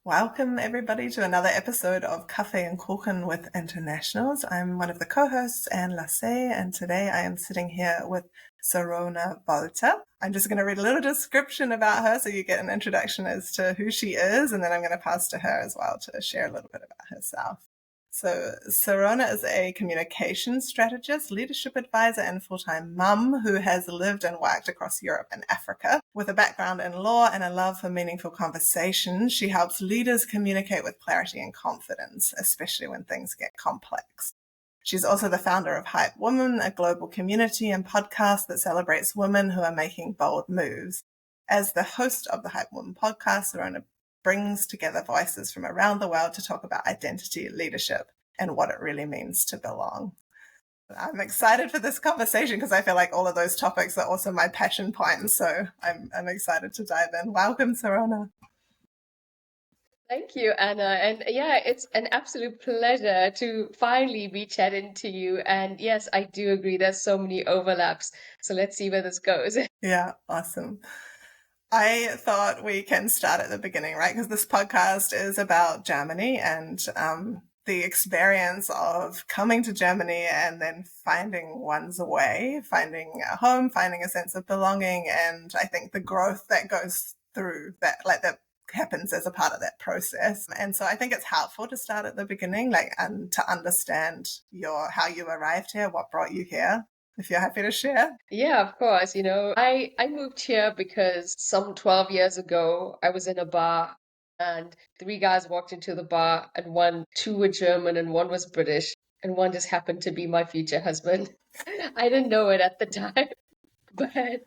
Welcome, everybody, to another episode of Kaffee and Kuchen with Internationals. I'm one of the co-hosts, Anne Lasse, and today I am sitting here with Sarona Volta. I'm just going to read a little description about her so you get an introduction as to who she is, and then I'm going to pass to her as well to share a little bit about herself. So Sarona is a communication strategist, leadership advisor, and full-time mum who has lived and worked across Europe and Africa. With a background in law and a love for meaningful conversation, she helps leaders communicate with clarity and confidence, especially when things get complex. She's also the founder of Hype Woman, a global community and podcast that celebrates women who are making bold moves. As the host of the Hype Woman podcast, Sarona brings together voices from around the world to talk about identity, leadership, and what it really means to belong. I'm excited for this conversation because I feel like all of those topics are also my passion points. So I'm excited to dive in. Welcome, Sarona. Thank you, Anna. And yeah, it's an absolute pleasure to finally be chatting to you. And yes, I do agree. There's so many overlaps. So let's see where this goes. Yeah, awesome. I thought we can start at the beginning, right? Because this podcast is about Germany and the experience of coming to Germany and then finding one's way, finding a home, finding a sense of belonging. And I think the growth that goes through that, like that happens as a part of that process. And so I think it's helpful to start at the beginning, like, and to understand how you arrived here, what brought you here, if you're happy to share. Yeah, of course. I moved here because some 12 years ago, I was in a bar and three guys walked into the bar and two were German and one was British and one just happened to be my future husband. I didn't know it at the time, but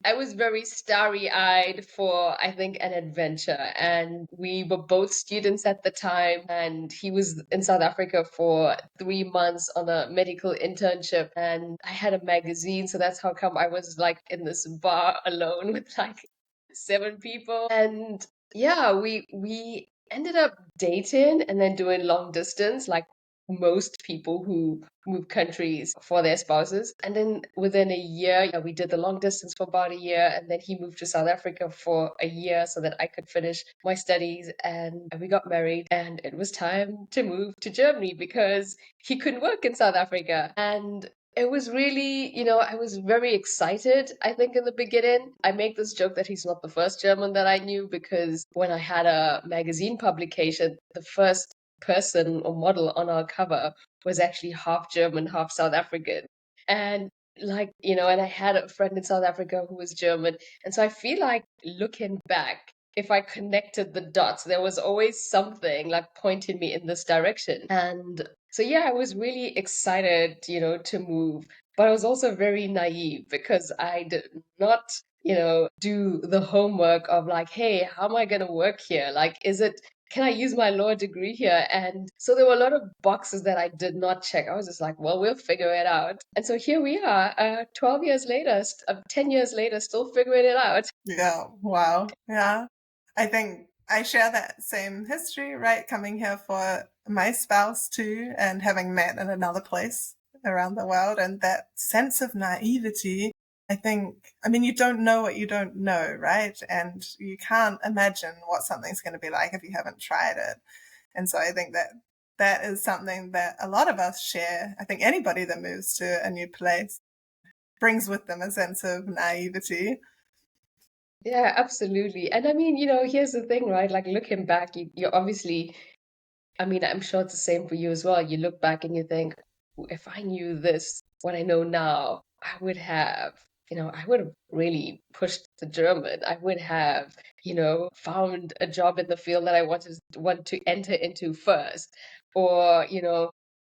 I was very starry-eyed for, I think, an adventure. And we were both students at the time. And he was in South Africa for 3 months on a medical internship. And I had a magazine. So that's how come I was like in this bar alone with like 7 people. And yeah, we ended up dating and then doing long distance, like most people who move countries for their spouses. And then within a year, yeah, we did the long distance for about a year. And then he moved to South Africa for a year so that I could finish my studies. And we got married. And it was time to move to Germany because he couldn't work in South Africa. And it was really, I was very excited, I think, in the beginning. I make this joke that he's not the first German that I knew because when I had a magazine publication, the first person or model on our cover was actually half German, half South African. And and I had a friend in South Africa who was German. And so I feel like looking back, if I connected the dots, there was always something like pointing me in this direction. And so, yeah, I was really excited, to move. But I was also very naive because I did not, do the homework of like, hey, how am I going to work here? Like, can I use my law degree here? And so there were a lot of boxes that I did not check. I was just like, well, we'll figure it out. And so here we are, 12 years later, 10 years later, still figuring it out. Yeah, wow. Yeah. I think I share that same history, right? Coming here for my spouse too, and having met in another place around the world, and that sense of naivety. I mean, you don't know what you don't know, right? And you can't imagine what something's going to be like if you haven't tried it. And so I think that that is something that a lot of us share. I think anybody that moves to a new place brings with them a sense of naivety. Yeah, absolutely. And I mean, here's the thing, right? Like looking back, you're obviously, I mean, I'm sure it's the same for you as well. You look back and you think, if I knew this, what I know now, I would have really pushed the German. I would have, found a job in the field that I want to enter into first, or,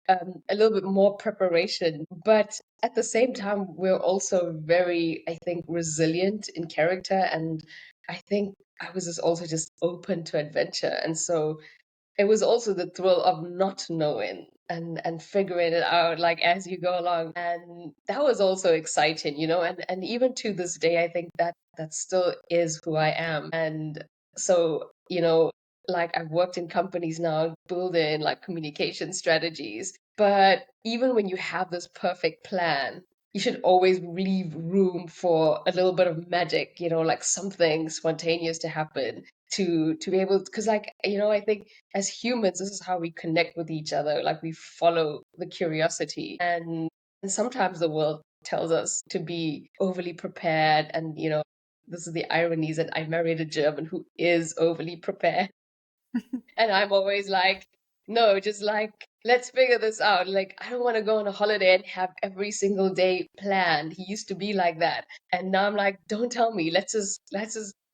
a little bit more preparation. But at the same time, we're also very, I think, resilient in character. And I think I was just open to adventure. And so it was also the thrill of not knowing and figuring it out like as you go along. And that was also exciting, and even to this day, I think that still is who I am. And so, like I've worked in companies now building like communication strategies. But even when you have this perfect plan, you should always leave room for a little bit of magic, like something spontaneous to happen. to be able, because like, I think as humans, this is how we connect with each other. Like we follow the curiosity, and sometimes the world tells us to be overly prepared, and this is the ironies that I married a German who is overly prepared. And I'm always like, no, just like, let's figure this out. Like, I don't want to go on a holiday and have every single day planned. He used to be like that. And now I'm like, don't tell me. Let's just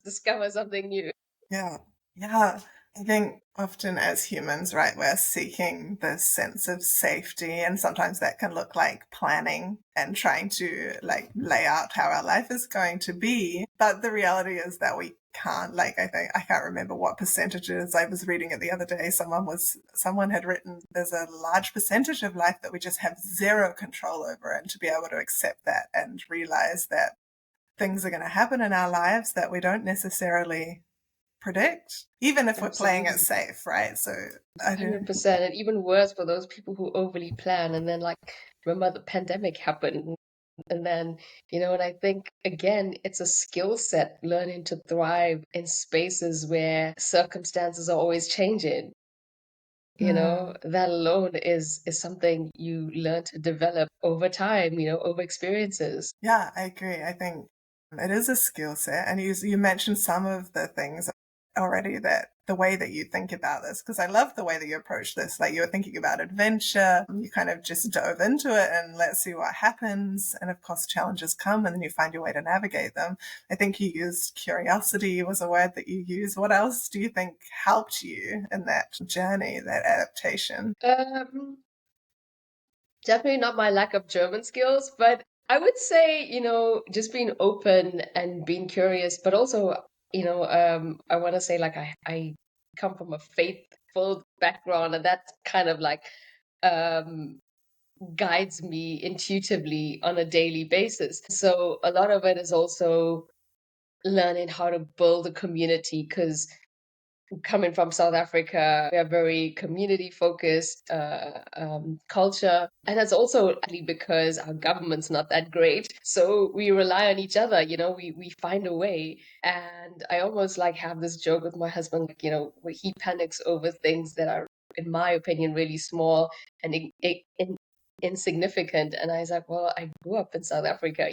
discover something new. Yeah. Yeah. I think often as humans, right, we're seeking this sense of safety, and sometimes that can look like planning and trying to like lay out how our life is going to be. But the reality is that we can't. Like, I think I can't remember what percentages. I was reading it the other day. Someone had written there's a large percentage of life that we just have zero control over, and to be able to accept that and realize that things are going to happen in our lives that we don't necessarily predict, even if we're playing it Absolutely. safe, right? So I don't. 100%. And even worse for those people who overly plan. And then, like, remember the pandemic happened. And then, and I think, again, it's a skill set learning to thrive in spaces where circumstances are always changing. Mm, That alone is something you learn to develop over time, over experiences. yeah, I agree. I think it is a skill set, and you mentioned some of the things already, that the way that you think about this, because I love the way that you approach this. Like, you were thinking about adventure, you kind of just dove into it and let's see what happens. And of course, challenges come, and then you find your way to navigate them. I think you used curiosity was a word that you used. What else do you think helped you in that journey, that adaptation? Um, Definitely not my lack of German skills, but I would say, just being open and being curious, but also, I want to say like I come from a faithful background, and that kind of like um guides me intuitively on a daily basis. So a lot of it is also learning how to build a community, because coming from South Africa, we are very community focused culture. And that's also actually because our government's not that great. So we rely on each other, we find a way. And I almost like have this joke with my husband, like, where he panics over things that are, in my opinion, really small and insignificant. And I was like, well, I grew up in South Africa,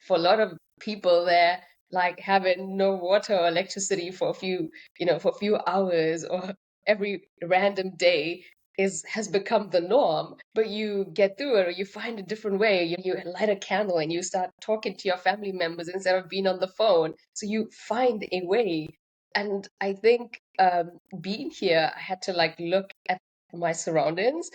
for a lot of people there, like having no water or electricity for a few hours or every random day has become the norm. But you get through it, or you find a different way. You light a candle and you start talking to your family members instead of being on the phone. So you find a way. And I think being here, I had to like look at my surroundings,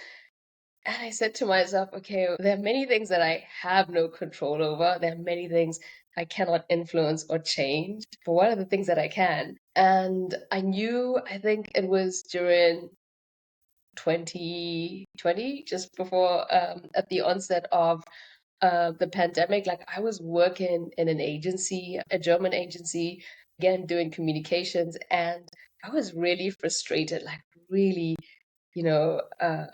and I said to myself, okay, there are many things that I have no control over. There are many things I cannot influence or change. But what are the things that I can? And I knew, I think it was during 2020, just before, at the onset of the pandemic, like I was working in an agency, a German agency, again, doing communications. And I was really frustrated, like really, you know, uh,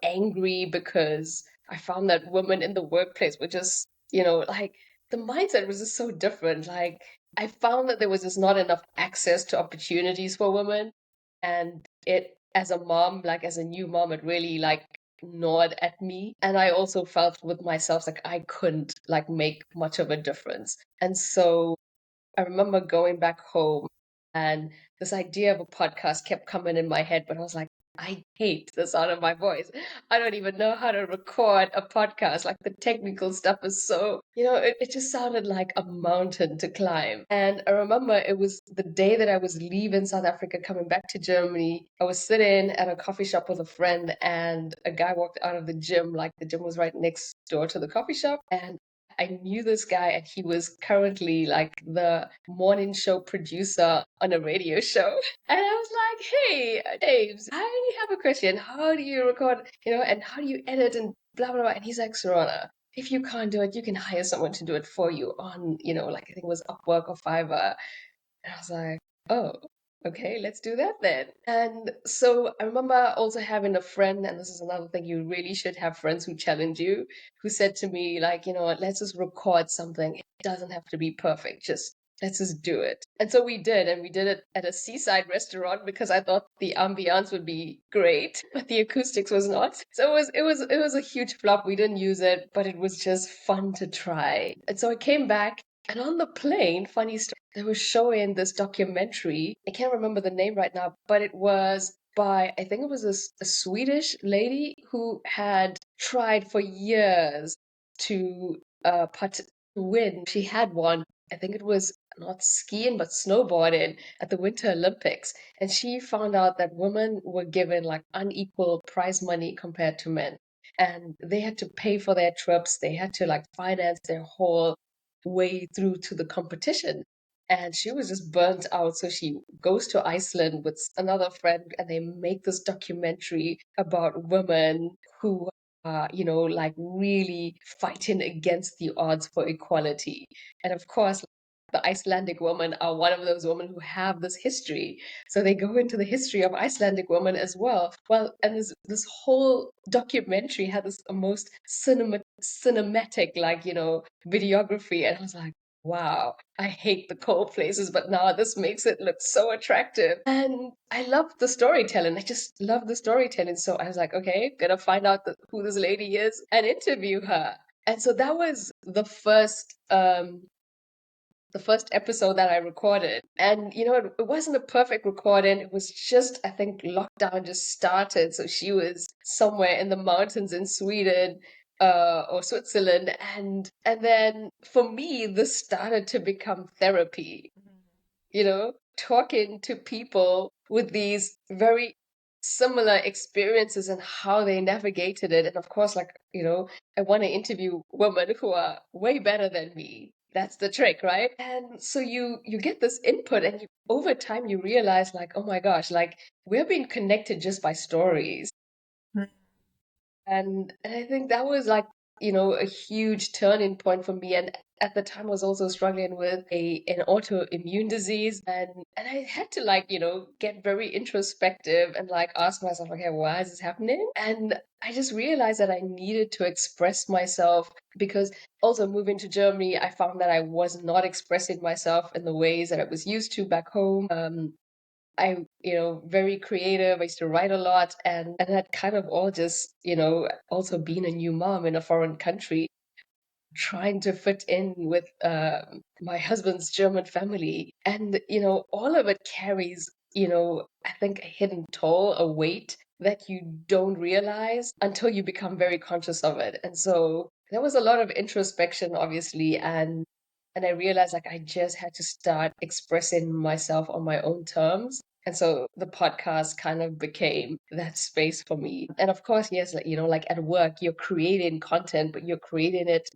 angry, because I found that women in the workplace were just, like the mindset was just so different. Like I found that there was just not enough access to opportunities for women. And it, as a mom, like as a new mom, it really like gnawed at me. And I also felt with myself like I couldn't like make much of a difference. And so I remember going back home, and this idea of a podcast kept coming in my head, but I was like, I hate the sound of my voice. I don't even know how to record a podcast. Like the technical stuff is so, it just sounded like a mountain to climb. And I remember it was the day that I was leaving South Africa, coming back to Germany. I was sitting at a coffee shop with a friend, and a guy walked out of the gym. Like the gym was right next door to the coffee shop. And I knew this guy, and he was currently like the morning show producer on a radio show. And I was like, hey, James, I have a question. How do you record, and how do you edit and blah, blah, blah. And he's like, Sarona, if you can't do it, you can hire someone to do it for you on, like I think it was Upwork or Fiverr. And I was like, oh, okay, let's do that then. And so I remember also having a friend, and this is another thing, you really should have friends who challenge you, who said to me, like, let's just record something. It doesn't have to be perfect. Just let's just do it. And so we did, and we did it at a seaside restaurant because I thought the ambiance would be great, but the acoustics was not. So it was a huge flop. We didn't use it, but it was just fun to try. And so I came back, and on the plane, funny story, they were showing this documentary. I can't remember the name right now, but it was by, I think it was a Swedish lady who had tried for years to win. She had won, I think it was not skiing but snowboarding at the Winter Olympics. And she found out that women were given like unequal prize money compared to men. And they had to pay for their trips, they had to like finance their whole way through to the competition. And she was just burnt out. So she goes to Iceland with another friend, and they make this documentary about women who like really fighting against the odds for equality. And of course, the Icelandic women are one of those women who have this history. So they go into the history of Icelandic women as well. Well, and this whole documentary had this most cinematic, like, videography. And I was like, wow, I hate the cold places, but now this makes it look so attractive. And I love the storytelling. I just love the storytelling. So I was like, okay, gonna find out who this lady is and interview her. And so that was the first episode that I recorded. And, it wasn't a perfect recording. It was just, I think, lockdown just started. So she was somewhere in the mountains in Sweden, or Switzerland. And then for me, this started to become therapy, talking to people with these very similar experiences and how they navigated it. And of course, like, I want to interview women who are way better than me. That's the trick, right? And so you get this input, and over time you realize, like, oh my gosh, like, we're being connected just by stories. Mm. And I think that was like, a huge turning point for me. And at the time I was also struggling with an autoimmune disease, and I had to, like, get very introspective and like ask myself, okay, why is this happening? And I just realized that I needed to express myself, because also moving to Germany, I found that I was not expressing myself in the ways that I was used to back home. I, very creative. I used to write a lot, and that kind of all just, also being a new mom in a foreign country, trying to fit in with my husband's German family. And, all of it carries, I think a hidden toll, a weight that you don't realize until you become very conscious of it. And so there was a lot of introspection, obviously, and I realized, like, I just had to start expressing myself on my own terms. And so the podcast kind of became that space for me. And of course, yes, like, like at work, you're creating content, but you're creating it,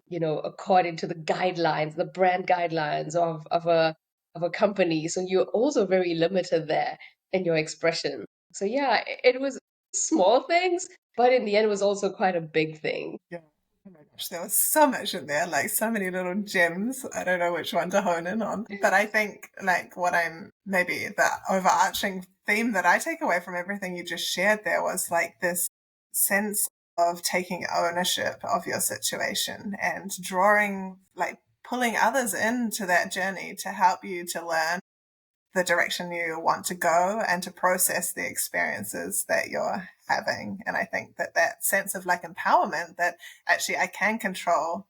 according to the guidelines, the brand guidelines of a company. So you're also very limited there in your expression. So yeah, it was small things, but in the end, it was also quite a big thing. Yeah. Oh my gosh, there was so much in there, like so many little gems. I don't know which one to hone in on. But I think like maybe the overarching theme that I take away from everything you just shared there was like this sense of taking ownership of your situation and pulling others into that journey to help you to learn the direction you want to go and to process the experiences that you're having. And I think that sense of like empowerment, that actually I can control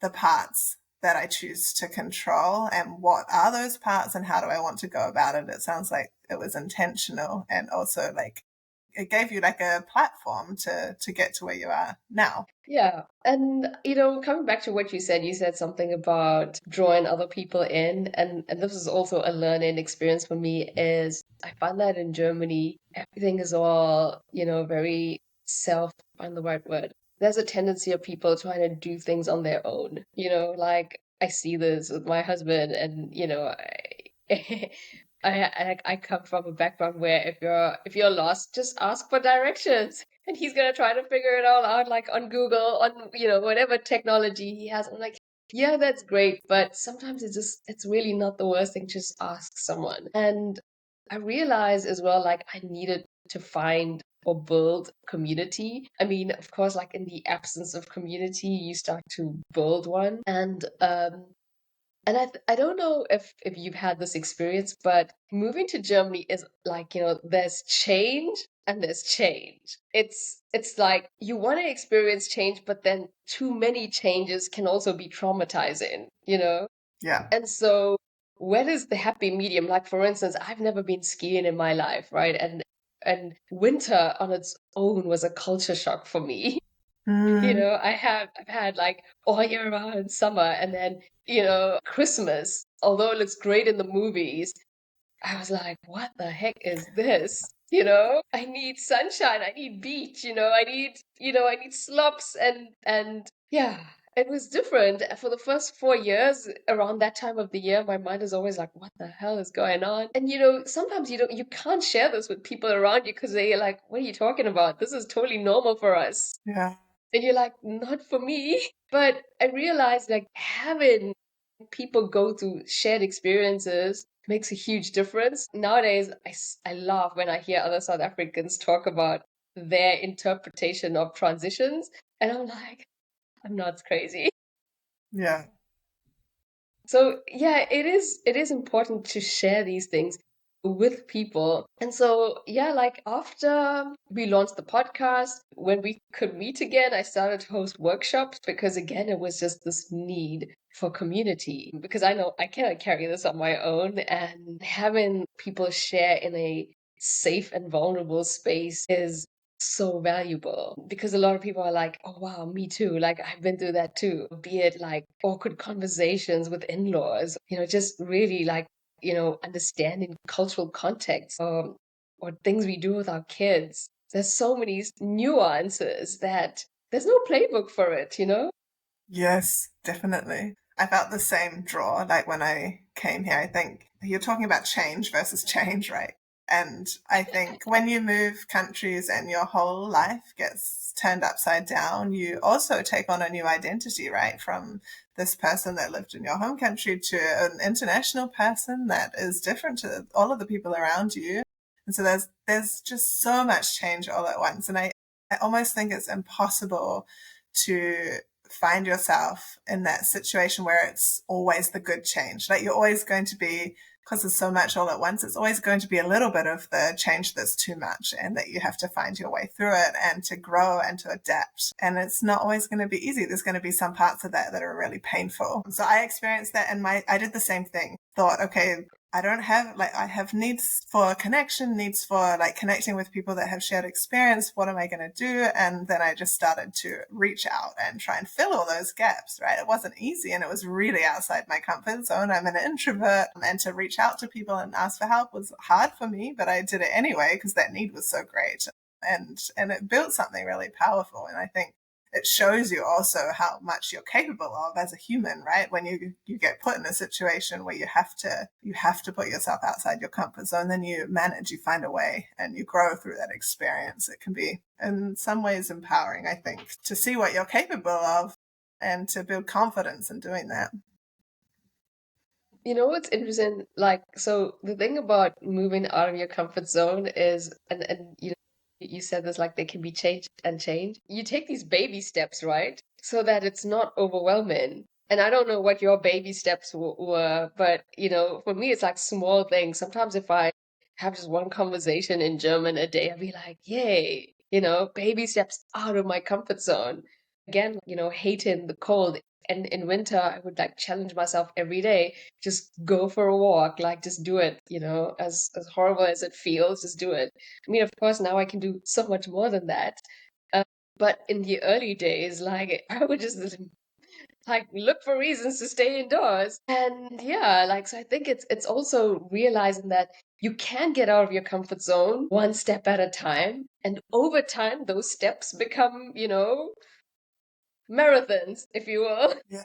the parts that I choose to control, and what are those parts and how do I want to go about it. It sounds like it was intentional, and also like it gave you like a platform to get to where you are now. Yeah. And, coming back to what you said something about drawing other people in. And this is also a learning experience for me, is I find that in Germany, everything is all, very find the right word. There's a tendency of people trying to do things on their own, like I see this with my husband, and, I, I come from a background where if you're lost, just ask for directions, and he's gonna try to figure it all out, like on Google, on whatever technology he has. I'm like, yeah, that's great, but sometimes it's really not the worst thing. Just ask someone. And I realized as well, like, I needed to find or build community. I mean, of course, like, in the absence of community, you start to build one. And I don't know if you've had this experience, but moving to Germany is like, there's change and there's change. It's like you want to experience change, but then too many changes can also be traumatizing. Yeah. And so where is the happy medium? Like for instance, I've never been skiing in my life, right? And winter on its own was a culture shock for me. Mm, I've had like all year round summer and then, Christmas, although it looks great in the movies, I was like, what the heck is this? I need sunshine, I need beach, I need slops and yeah, it was different. For the first 4 years, around that time of the year, my mind is always like, what the hell is going on? And sometimes you can't share this with people around you because they're like, what are you talking about? This is totally normal for us. yeah. And you're like, not for me. But I realized like having people go through shared experiences makes a huge difference. Nowadays, I laugh when I hear other South Africans talk about their interpretation of transitions. And I'm like, I'm not crazy. Yeah. So yeah, it is important to share these things with people. And so yeah, like after we launched the podcast, when we could meet again, I started to host workshops because again, it was just this need for community because I know I cannot carry this on my own, and having people share in a safe and vulnerable space is so valuable because a lot of people are like, oh wow, me too. Like I've been through that too. Be it like awkward conversations with in-laws, just really like, understanding cultural context, or things we do with our kids. There's so many nuances that there's no playbook for it. Yes, definitely. I felt the same draw like when I came here. I think you're talking about change versus change, right? And I think when you move countries and your whole life gets turned upside down, you also take on a new identity, right? From this person that lived in your home country to an international person that is different to all of the people around you. And so there's just so much change all at once. And I almost think it's impossible to find yourself in that situation where it's always the good change. Like you're always going to be, because there's so much all at once, it's always going to be a little bit of the change that's too much and that you have to find your way through it and to grow and to adapt. And it's not always going to be easy. There's going to be some parts of that that are really painful. So I experienced that I did the same thing. Thought, okay, I have needs for connection, needs for like connecting with people that have shared experience. What am I going to do? And then I just started to reach out and try and fill all those gaps, right? It wasn't easy and it was really outside my comfort zone. I'm an introvert, and to reach out to people and ask for help was hard for me, but I did it anyway because that need was so great. And it built something really powerful. And I think it shows you also how much you're capable of as a human, right? When you get put in a situation where you have to put yourself outside your comfort zone, then you manage, you find a way, and you grow through that experience. It can be in some ways empowering, I think, to see what you're capable of and to build confidence in doing that. You know what's interesting? Like, so the thing about moving out of your comfort zone is, and you said this, like they can be changed and changed. You take these baby steps, right? So that it's not overwhelming. And I don't know what your baby steps were, but for me, it's like small things. Sometimes if I have just one conversation in German a day, I'll be like, yay, baby steps out of my comfort zone. Again, hating the cold. And in winter, I would like challenge myself every day, just go for a walk, like just do it, as horrible as it feels, just do it. I mean, of course, now I can do so much more than that. Uh, but in the early days, like I would just like look for reasons to stay indoors. And yeah, like so I think it's also realizing that you can get out of your comfort zone one step at a time. And over time, those steps become, marathons, if you will. Yeah.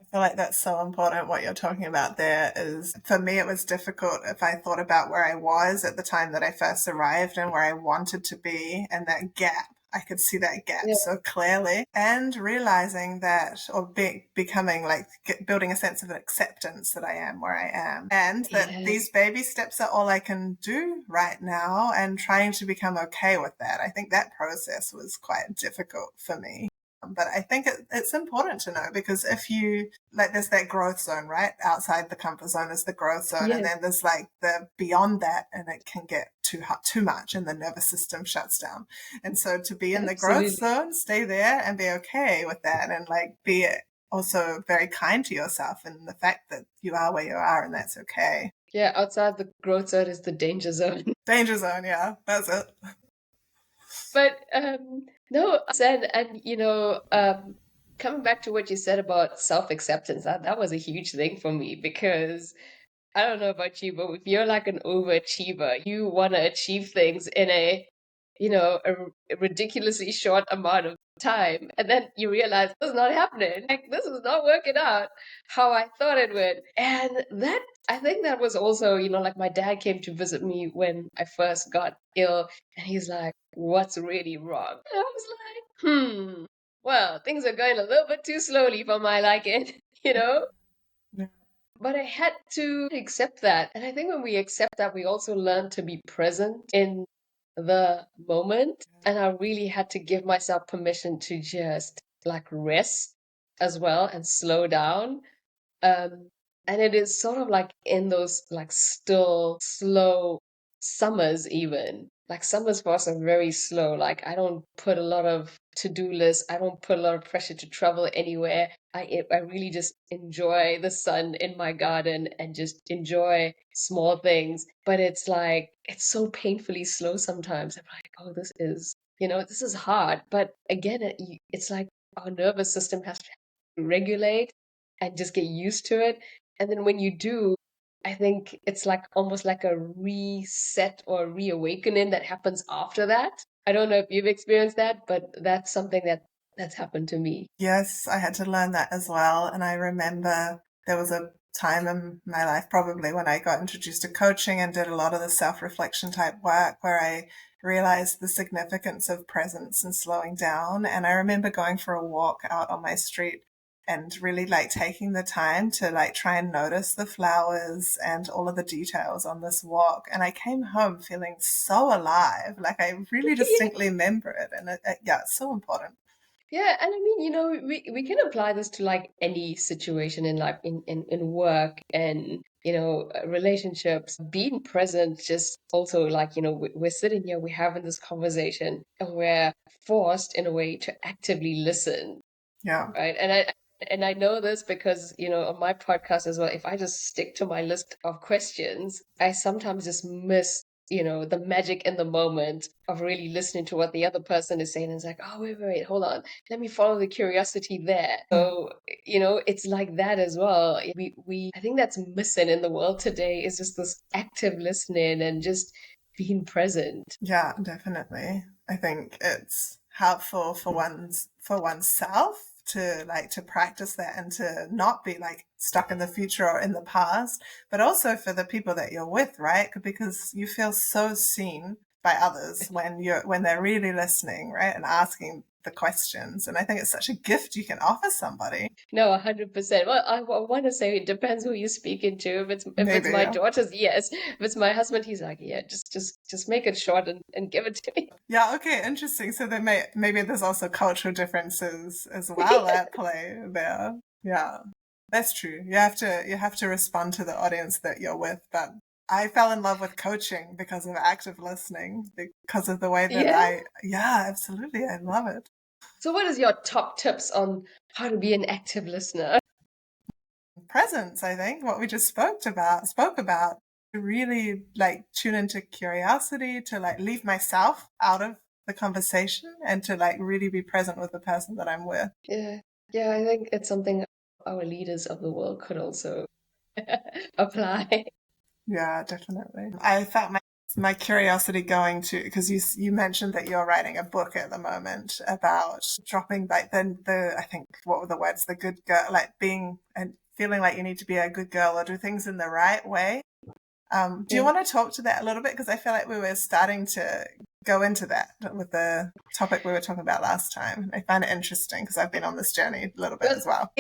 I feel like that's so important. What you're talking about there is, for me, it was difficult if I thought about where I was at the time that I first arrived and where I wanted to be and that gap. I could see that gap Yeah. so clearly, and realizing that, or becoming like building a sense of acceptance that I am where I am, and that these Yes. baby steps are all I can do right now, and trying to become okay with that. I think that process was quite difficult for me. But I think it's important to know, because if you like, there's that growth zone, right? Outside the comfort zone is the growth zone. And Yes, then there's like the beyond that, and it can get too hot, too much, and the nervous system shuts down. And so to be in the growth absolutely. zone, stay there and be okay with that, and like be also very kind to yourself and the fact that you are where you are, and that's okay. Yeah, outside the growth zone is the danger zone. Danger zone, yeah, that's it. But no, and coming back to what you said about self-acceptance, that was a huge thing for me because I don't know about you, but if you're like an overachiever, you want to achieve things in a ridiculously short amount of time. And then you realize this is not happening. Like, this is not working out how I thought it would. And I think that was also, like my dad came to visit me when I first got ill, and he's like, what's really wrong? And I was like, well, things are going a little bit too slowly for my liking, you know? Yeah. But I had to accept that. And I think when we accept that, we also learn to be present in the moment. And I really had to give myself permission to just like rest as well and slow down. Um, and it is sort of like in those like still slow summers even. Like summers for us are very slow. Like I don't put a lot of to-do lists. I don't put a lot of pressure to travel anywhere. I really just enjoy the sun in my garden and just enjoy small things. But it's like it's so painfully slow sometimes. I'm like, oh, this is hard. But again, it's like our nervous system has to regulate and just get used to it. And then when you do, I think it's like almost like a reset or reawakening that happens after that. I don't know if you've experienced that, but that's something that's happened to me. Yes, I had to learn that as well. And I remember there was a time in my life, probably when I got introduced to coaching and did a lot of the self-reflection type work, where I realized the significance of presence and slowing down. And I remember going for a walk out on my street and really like taking the time to like try and notice the flowers and all of the details on this walk. And I came home feeling so alive. Like I really distinctly remember it. And yeah, it's so important. Yeah, and I mean, we can apply this to like any situation in life, in work and relationships. Being present, just also like we're sitting here, we're having this conversation, and we're forced in a way to actively listen, Yeah. right? And I know this because, on my podcast as well, if I just stick to my list of questions, I sometimes just miss, the magic in the moment of really listening to what the other person is saying. And it's like, oh, wait, hold on. Let me follow the curiosity there. Mm. So, it's like that as well. I think that's missing in the world today is just this active listening and just being present. Yeah, definitely. I think it's helpful for oneself to like to practice that and to not be like stuck in the future or in the past, but also for the people that you're with, right? Because you feel so seen by others when they're really listening, right? And asking the questions. And I think it's such a gift you can offer somebody. No, 100%. Well, I want to say it depends who you're speaking to. If it's Maybe, my yeah. daughters, yes. If it's my husband, he's like, yeah, just make it short and give it to me. Yeah, okay, interesting. So there maybe there's also cultural differences as well at play there. Yeah. That's true. You have to respond to the audience that you're with, but I fell in love with coaching because of active listening, because of the way that Yeah. yeah, absolutely. I love it. So what is your top tips on how to be an active listener? Presence, I think, what we just spoke about, to really like tune into curiosity, to like leave myself out of the conversation and to like really be present with the person that I'm with. Yeah. Yeah, I think it's something our leaders of the world could also apply. Yeah, definitely. I felt my curiosity going to, because you mentioned that you're writing a book at the moment about dropping like the I think, what were the words, the good girl, like being and feeling like you need to be a good girl or do things in the right way. Do you Yeah. want to talk to that a little bit? Because I feel like we were starting to go into that with the topic we were talking about last time. I find it interesting because I've been on this journey a little bit Well, as well.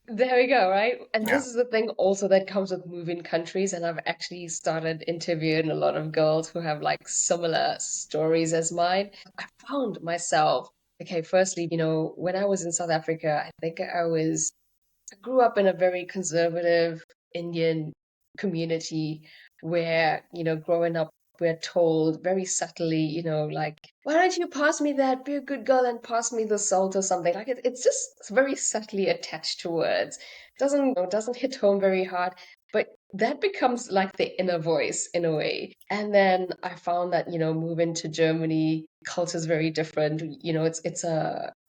there we go, right? And Yeah. this is the thing also that comes with moving countries. And I've actually started interviewing a lot of girls who have like similar stories as mine. I found myself Okay, firstly, when I was in South Africa, I think I grew up in a very conservative Indian community where, growing up, we're told very subtly, like, why don't you pass me that? Be a good girl and pass me the salt or something. Like it's just very subtly attached to words. Doesn't hit home very hard, but that becomes like the inner voice in a way. And then I found that, moving to Germany, culture is very different.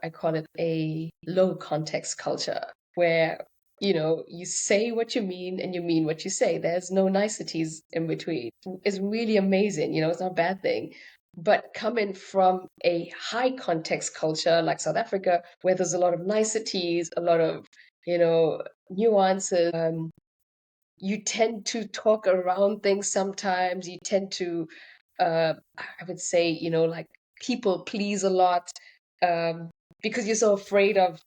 I call it a low context culture where you say what you mean and you mean what you say. There's no niceties in between. It's really amazing. It's not a bad thing. But coming from a high context culture like South Africa, where there's a lot of niceties, a lot of, you know, nuances, you tend to talk around things sometimes. You tend to, I would say, like people please a lot, um, because you're so afraid of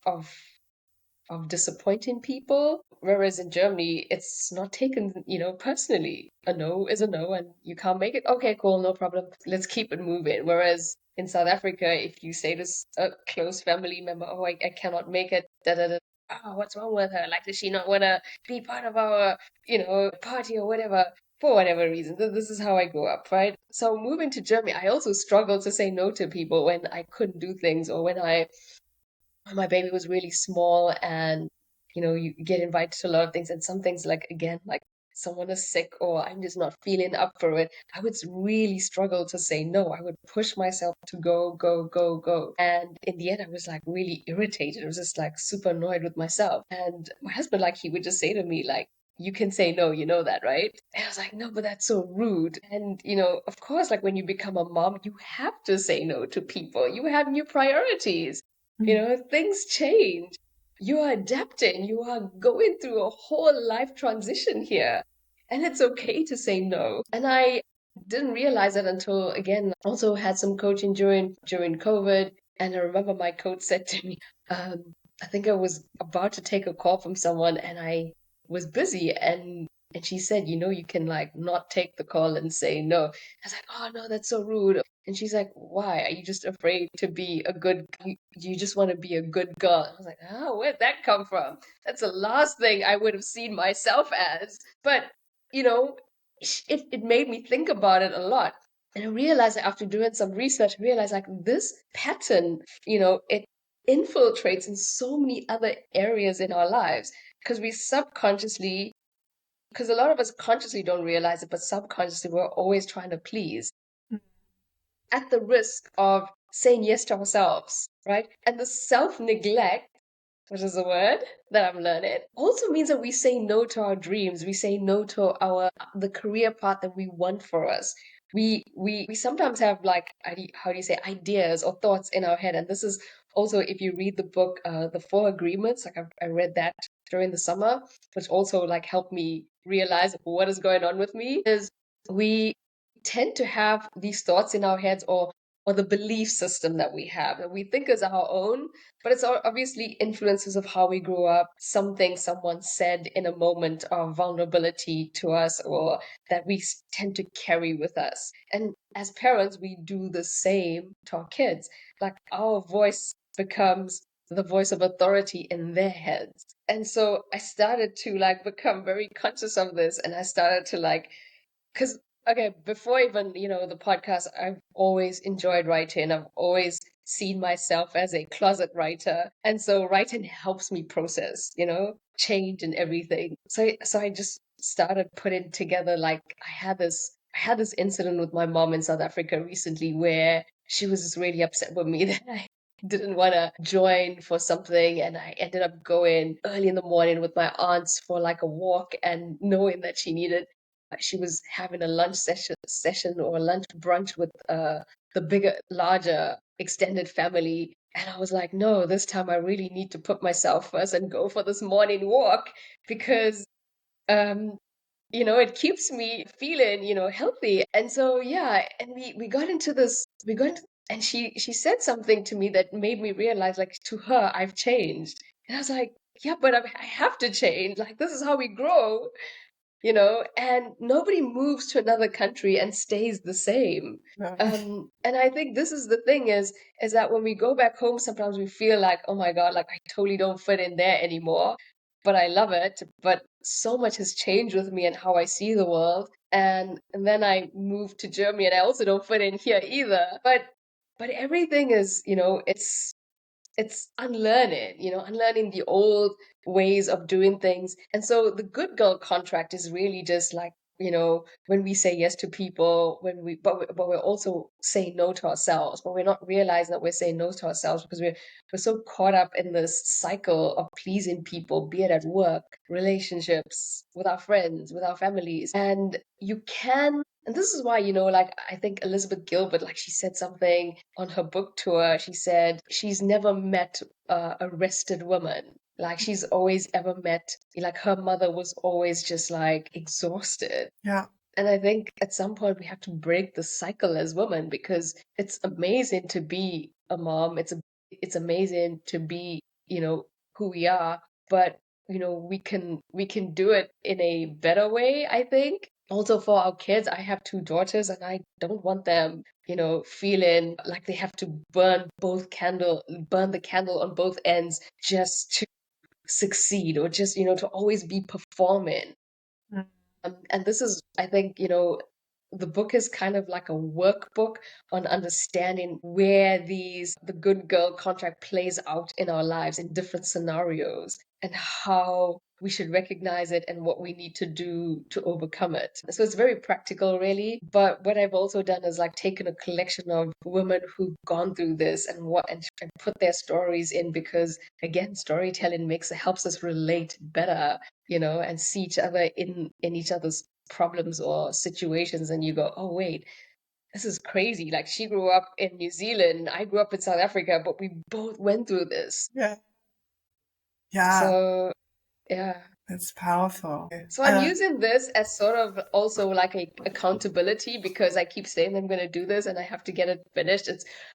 disappointing people. Whereas in Germany, it's not taken, personally. A no is a no, and you can't make it. Okay, cool, no problem. Let's keep it moving. Whereas in South Africa, if you say to a close family member, "Oh, I cannot make it," da da da. Oh, what's wrong with her? Like, does she not want to be part of our, party or whatever? For whatever reason. This is how I grew up, right? So moving to Germany, I also struggled to say no to people when I couldn't do things or when my baby was really small and you get invited to a lot of things and some things like again like someone is sick or I'm just not feeling up for it. I would really struggle to say no. I would push myself to go go go go, and in the end I was like really irritated. I was just like super annoyed with myself, and my husband, like, he would just say to me like, you can say no, you know that, right? And I was like, no, but that's so rude. And of course, like when you become a mom, you have to say no to people. You have new priorities. Mm. Things change. You are adapting. You are going through a whole life transition here. And it's okay to say no. And I didn't realize that until, again, also had some coaching during COVID. And I remember my coach said to me, I think I was about to take a call from someone and I was busy, and she said, you can like not take the call and say no. I was like, oh no, that's so rude. And she's like, why? Are you just afraid to be a good, you just want to be a good girl? I was like, oh, where'd that come from? That's the last thing I would have seen myself as. But, you know, it made me think about it a lot. And I realized that after doing some research, I realized like this pattern, it infiltrates in so many other areas in our lives because we subconsciously, because a lot of us consciously don't realize it, but subconsciously we're always trying to please Mm. at the risk of saying yes to ourselves, right? And the self neglect, which is a word that I'm learning, also means that we say no to our dreams. We say no to the career path that we want for us. We sometimes have like, how do you say, ideas or thoughts in our head, and this is also, if you read the book, The Four Agreements, like I read that during the summer, which also like helped me realize what is going on with me. Is we tend to have these thoughts in our heads, or the belief system that we have that we think is our own, but it's obviously influences of how we grew up, something someone said in a moment of vulnerability to us, or that we tend to carry with us. And as parents, we do the same to our kids. Like our voice becomes the voice of authority in their heads. And so I started to like become very conscious of this, and I started to like, because okay, before even the podcast, I've always enjoyed writing. I've always seen myself as a closet writer, and so writing helps me process change and everything. So I just started putting together, like, I had this incident with my mom in South Africa recently where she was just really upset with me that I didn't want to join for something, and I ended up going early in the morning with my aunts for like a walk, and knowing that she was having a lunch session or a lunch brunch with the bigger, larger extended family. And I was like, no, this time I really need to put myself first and go for this morning walk because um it keeps me feeling healthy. And so yeah, and we got into this, and she said something to me that made me realize, like, to her I've changed. And I was like, yeah, but I have to change. Like, this is how we grow. and nobody moves to another country and stays the same. No. And I think this is the thing is that when we go back home, sometimes we feel like, oh my God, like I totally don't fit in there anymore. But I love it. But so much has changed with me and how I see the world. And then I moved to Germany and I also don't fit in here either. But everything is, it's unlearning, unlearning the old ways of doing things. And so the good girl contract is really just like, when we say yes to people, but we're also saying no to ourselves, but we're not realizing that we're saying no to ourselves because we're so caught up in this cycle of pleasing people, be it at work, relationships, with our friends, with our families. And you can and this is why, like I think Elizabeth Gilbert, like she said something on her book tour. She said she's never met a rested woman. Like she's always ever met, like her mother was always just like exhausted. Yeah. And I think at some point we have to break the cycle as women because it's amazing to be a mom. It's amazing to be, who we are, but we can do it in a better way, I think. Also for our kids, I have two daughters and I don't want them, feeling like they have to burn the candle on both ends just to succeed or just, to always be performing. Mm. And this is, I think, the book is kind of like a workbook on understanding where the good girl contract plays out in our lives in different scenarios and how we should recognize it and what we need to do to overcome it. So it's very practical, really. But what I've also done is like taken a collection of women who've gone through this and put their stories in because again, storytelling helps us relate better, and see each other in each other's problems or situations, and you go, oh wait, this is crazy. Like she grew up in New Zealand, I grew up in South Africa, but we both went through this. Yeah. Yeah. So yeah. It's powerful. So I'm using this as sort of also like a accountability because I keep saying I'm going to do this and I have to get it finished.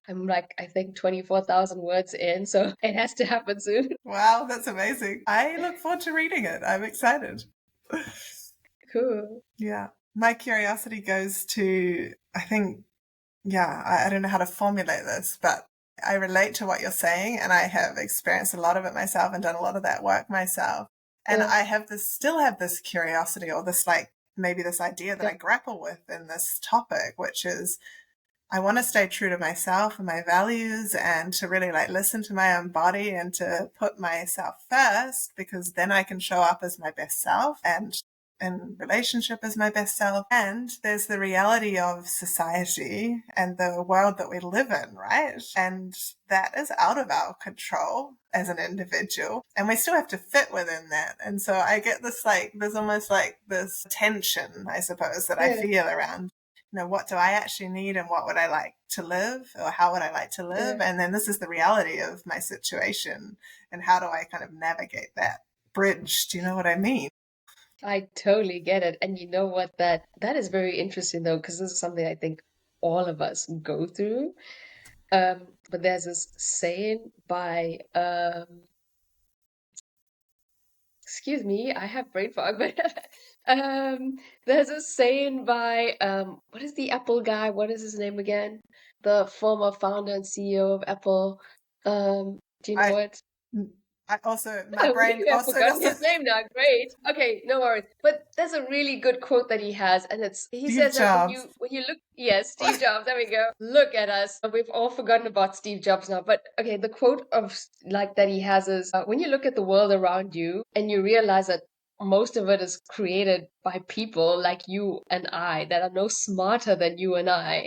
I'm like I think 24,000 words in, so it has to happen soon. Wow, that's amazing. I look forward to reading it. I'm excited. Cool. Yeah. My curiosity goes to, I think, yeah, I don't know how to formulate this, but I relate to what you're saying and I have experienced a lot of it myself and done a lot of that work myself. And Yeah. I still have this curiosity or this like, maybe this idea that Yeah. I grapple with in this topic, which is I want to stay true to myself and my values and to really like listen to my own body and to put myself first because then I can show up as my best self and in relationship as my best self. And there's the reality of society and the world that we live in, right? And that is out of our control as an individual. And we still have to fit within that. And so I get this like, there's almost like this tension, I suppose, that I Yeah. feel around what do I actually need and what would I like to live or how would I like to live? Yeah. And then this is the reality of my situation and how do I kind of navigate that bridge? Do you know what I mean? I totally get it. And you know what? That is very interesting though, because this is something I think all of us go through. But there's this saying by excuse me, I have brain fog, but there's a saying by what is the Apple guy? What is his name again? The former founder and CEO of Apple. Do you know I, it? I also, my Oh, brain you have also forgotten doesn't. his name now. Great. Okay, no worries. But there's a really good quote that he has, and he Steve says that when Jobs. you look, yes, Steve Jobs. There we go. Look at us. We've all forgotten about Steve Jobs now. But okay, the quote of like that he has is when you look at the world around you and you realize that most of it is created by people like you and I that are no smarter than you and I,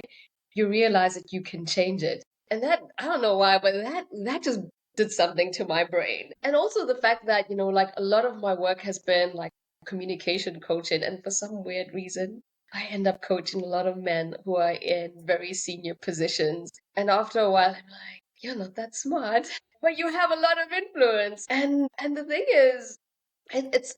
you realize that you can change it. And that, I don't know why, but that just did something to my brain. And also the fact that, like a lot of my work has been like communication coaching. And for some weird reason, I end up coaching a lot of men who are in very senior positions. And after a while, I'm like, you're not that smart, but you have a lot of influence. And the thing is, it's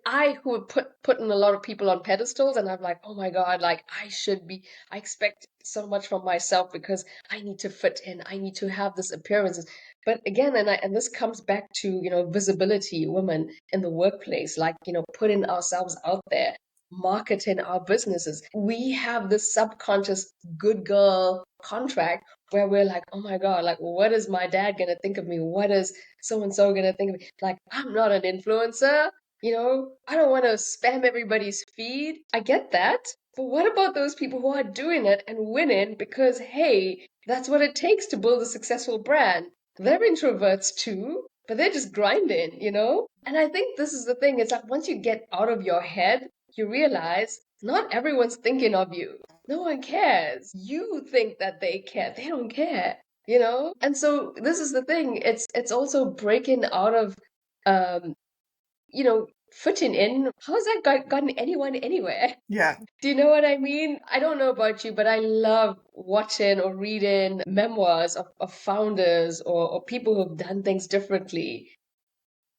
I who have putting a lot of people on pedestals, and I'm like, oh my God, like I should be. I expect so much from myself because I need to fit in. I need to have this appearance. But again, and this comes back to, visibility, women in the workplace, like, putting ourselves out there, marketing our businesses. We have this subconscious good girl contract where we're like, oh my God, like, what is my dad gonna think of me? What is so and so gonna think of me? Like, I'm not an influencer. I don't want to spam everybody's feed. I get that. But what about those people who are doing it and winning because, hey, that's what it takes to build a successful brand? They're introverts too, but they're just grinding. And I think this is the thing. It's like once you get out of your head, you realize not everyone's thinking of you. No one cares. You think that they care. They don't care. And so this is the thing. It's also breaking out of um, fitting in. How's that gotten anyone anywhere? Yeah. Do you know what I mean? I don't know about you, but I love watching or reading memoirs of founders or people who've done things differently.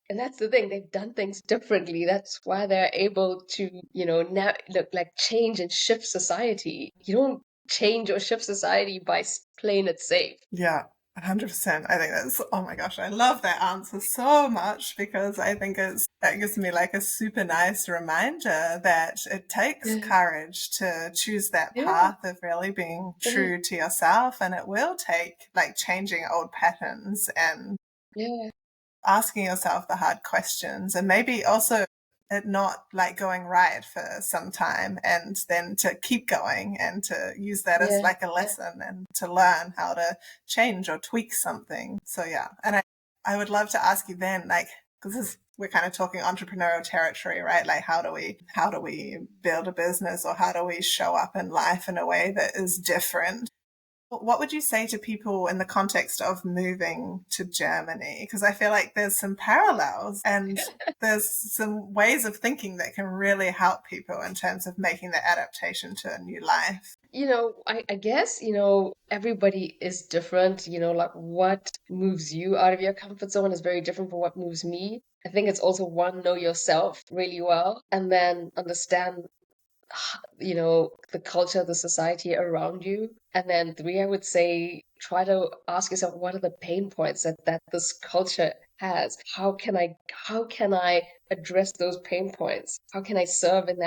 And that's the thing, they've done things differently. That's why they're able to, now look like change and shift society. You don't change or shift society by playing it safe. Yeah, 100%. I think that's, oh my gosh, I love that answer so much because I think that gives me like a super nice reminder that it takes Yeah, courage to choose that yeah, path of really being yeah, true to yourself. And it will take like changing old patterns and yeah, asking yourself the hard questions and maybe also it not like going right for some time and then to keep going and to use that as yeah, like a yeah, lesson and to learn how to change or tweak something. So yeah. And I would love to ask you then, like, because we're kind of talking entrepreneurial territory, right? Like how do we build a business or how do we show up in life in a way that is different? What would you say to people in the context of moving to Germany? Because I feel like there's some parallels and there's some ways of thinking that can really help people in terms of making the adaptation to a new life. I guess, everybody is different. Like what moves you out of your comfort zone is very different from what moves me. I think it's also one, know yourself really well, and then understand the culture, the society around you. And then three, I would say try to ask yourself what are the pain points that this culture has? How can I address those pain points? How can I serve in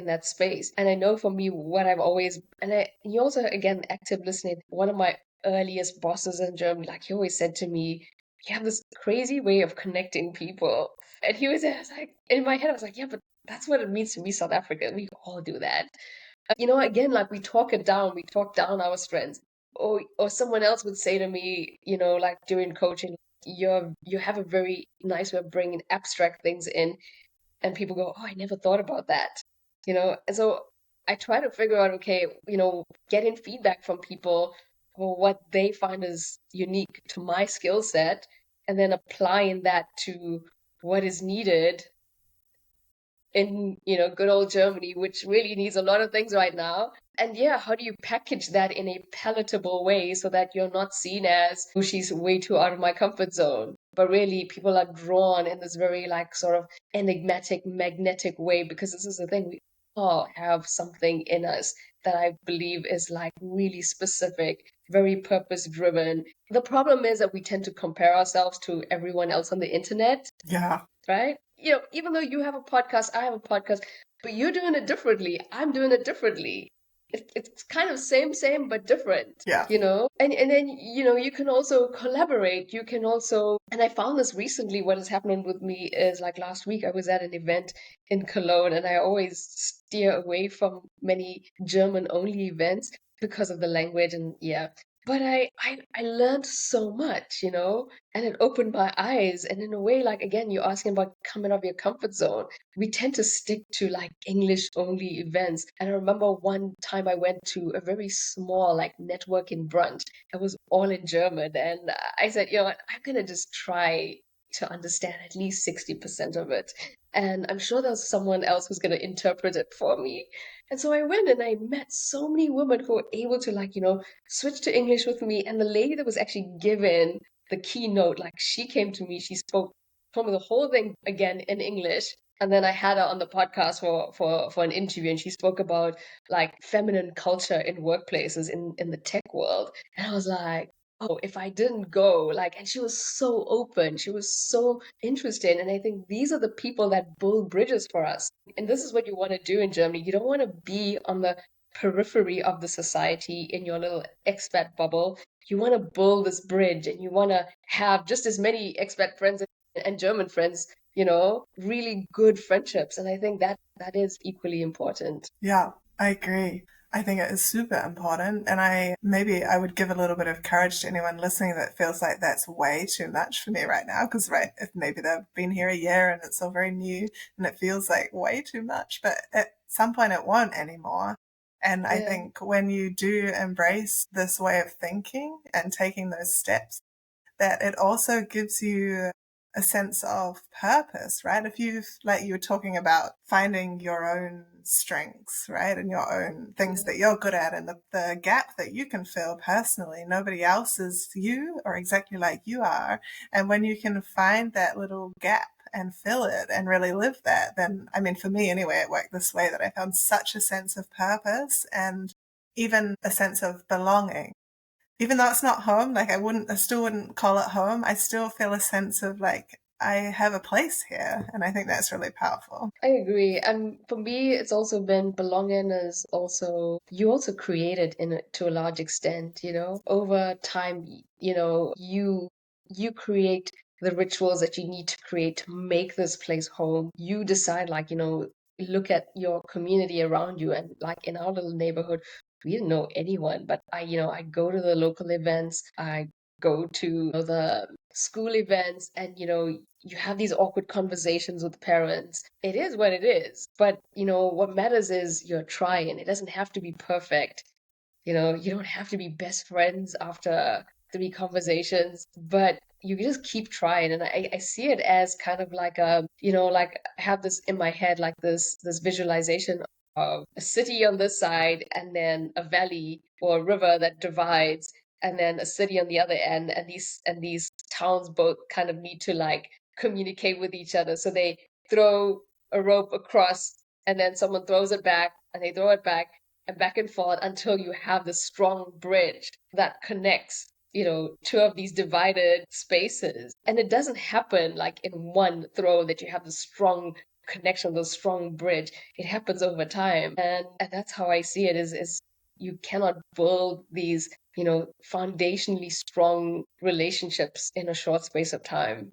that space? And I know for me what I've always and you also again active listening, one of my earliest bosses in Germany, like he always said to me, you have this crazy way of connecting people. And I was like, in my head, I was like, yeah, but that's what it means to be South African. We all do that. Again, like we talk down our strengths. Or someone else would say to me, like during coaching, you have a very nice way of bringing abstract things in, and people go, oh, I never thought about that. And so I try to figure out, okay, getting feedback from people for what they find is unique to my skill set, and then applying that to what is needed in good old Germany, which really needs a lot of things right now. And yeah, how do you package that in a palatable way so that you're not seen as, oh, she's way too out of my comfort zone, but really people are drawn in this very like sort of enigmatic, magnetic way, because this is the thing, we all have something in us that I believe is like really specific, very purpose driven. The problem is that we tend to compare ourselves to everyone else on the internet, Yeah. right? Even though you have a podcast, I have a podcast, but you're doing it differently. I'm doing it differently. It's kind of same, but Yeah. different. And then, you can also collaborate. You can also, and I found this recently, what is happening with me is like last week, I was at an event in Cologne, and I always steer away from many German only events because of the language and yeah. But I learned so much, and it opened my eyes. And in a way, like again, you're asking about coming out of your comfort zone. We tend to stick to like English only events. And I remember one time I went to a very small like networking brunch. It was all in German. And I said, you know what, I'm gonna just try to understand at least 60% of it. And I'm sure there's someone else who's gonna interpret it for me. And so I went and I met so many women who were able to like, switch to English with me. And the lady that was actually given the keynote, like she came to me, she told me the whole thing again in English. And then I had her on the podcast for an interview, and she spoke about like feminine culture in workplaces in the tech world. And I was like, oh, if I didn't go, like, and she was so open, she was so interested. And I think these are the people that build bridges for us. And this is what you want to do in Germany. You don't want to be on the periphery of the society in your little expat bubble. You want to build this bridge and you want to have just as many expat friends and German friends, really good friendships. And I think that is equally important. Yeah, I agree. I think it is super important. And maybe I would give a little bit of courage to anyone listening that feels like that's way too much for me right now. Because, right, if maybe they've been here a year and it's all very new and it feels like way too much, but at some point it won't anymore. And I Yeah. think when you do embrace this way of thinking and taking those steps, that it also gives you a sense of purpose, right? If like you were talking about finding your own strengths, right? And your own things that you're good at and the gap that you can fill personally. Nobody else is you or exactly like you are. And when you can find that little gap and fill it and really live that, then, I mean, for me anyway, it worked this way that I found such a sense of purpose and even a sense of belonging. Even though it's not home, like I still wouldn't call it home. I still feel a sense of like I have a place here, and I think that's really powerful. I agree. And for me, it's also been belonging is also, you also create it to a large extent, over time, you create the rituals that you need to create to make this place home. You decide, like, look at your community around you. And like in our little neighborhood, we didn't know anyone, but I go to the local events. I go to the school events, and you have these awkward conversations with parents. It is what it is, but what matters is you're trying. It doesn't have to be perfect. You don't have to be best friends after three conversations, but you can just keep trying. And I see it as kind of like like I have this in my head, like this visualization of a city on this side and then a valley or a river that divides, and then a city on the other end, and these towns both kind of need to like communicate with each other. So they throw a rope across, and then someone throws it back, and they throw it back, and back and forth until you have this strong bridge that connects, two of these divided spaces. And it doesn't happen like in one throw that you have this strong connection, this strong bridge. It happens over time. And that's how I see it is you cannot build these, foundationally strong relationships in a short space of time.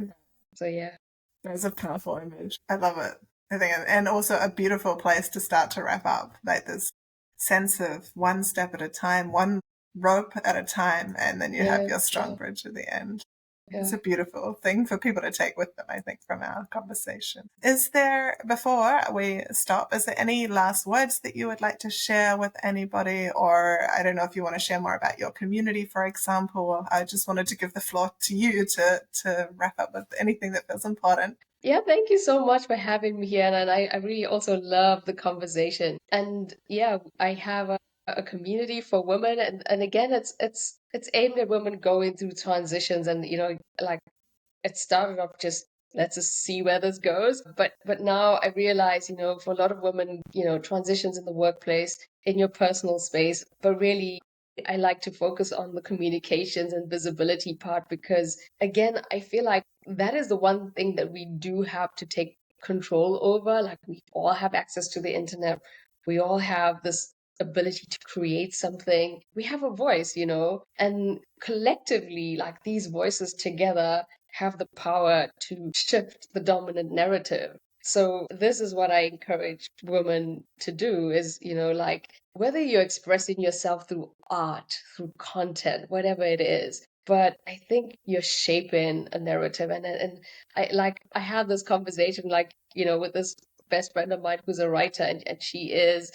So yeah. That's a powerful image. I love it. I think, and also a beautiful place to start to wrap up. Like this sense of one step at a time, one rope at a time, and then you have Yeah, your strong yeah, bridge at the end. It's yeah. a beautiful thing for people to take with them, I think, from our conversation. Is there, before we stop, is there any last words that you would like to share with anybody? Or I don't know if you want to share more about your community, for example. I just wanted to give the floor to you to wrap up with anything that feels important. Yeah, thank you so much for having me here. And I really also love the conversation. And yeah, I have a community for women, and again it's aimed at women going through transitions. And like it started off just let's just see where this goes. But now I realize, for a lot of women, transitions in the workplace, in your personal space, but really I like to focus on the communications and visibility part, because again, I feel like that is the one thing that we do have to take control over. Like we all have access to the internet. We all have this ability to create something. We have a voice, and collectively, like these voices together have the power to shift the dominant narrative. So this is what I encourage women to do is, like whether you're expressing yourself through art, through content, whatever it is, but I think you're shaping a narrative. And I have this conversation like, with this best friend of mine who's a writer, and she is,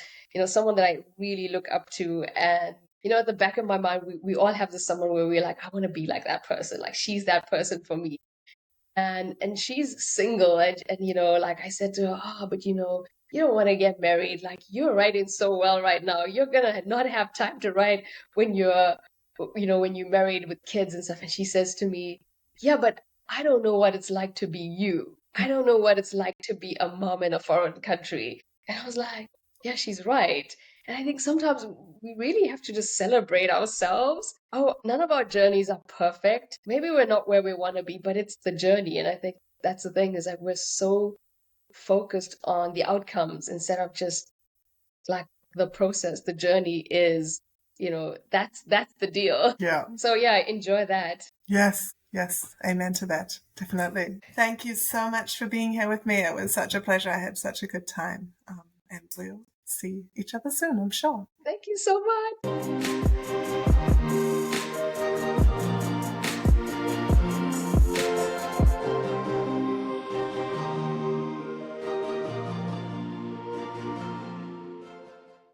someone that I really look up to. And at the back of my mind, we all have this someone where we're like, I want to be like that person. Like she's that person for me. And she's single, and like I said to her, but you don't want to get married. Like you're writing so well right now. You're gonna not have time to write when when you're married with kids and stuff. And she says to me, yeah, but I don't know what it's like to be you. I don't know what it's like to be a mom in a foreign country. And I was like, yeah, she's right. And I think sometimes we really have to just celebrate ourselves. Oh, none of our journeys are perfect. Maybe we're not where we want to be, but it's the journey. And I think that's the thing, is that we're so focused on the outcomes instead of just like the process. The journey is, that's the deal. Yeah. So yeah, enjoy that. Yes. Yes. Amen to that. Definitely. Thank you so much for being here with me. It was such a pleasure. I had such a good time. And we'll see each other soon, I'm sure. Thank you so much.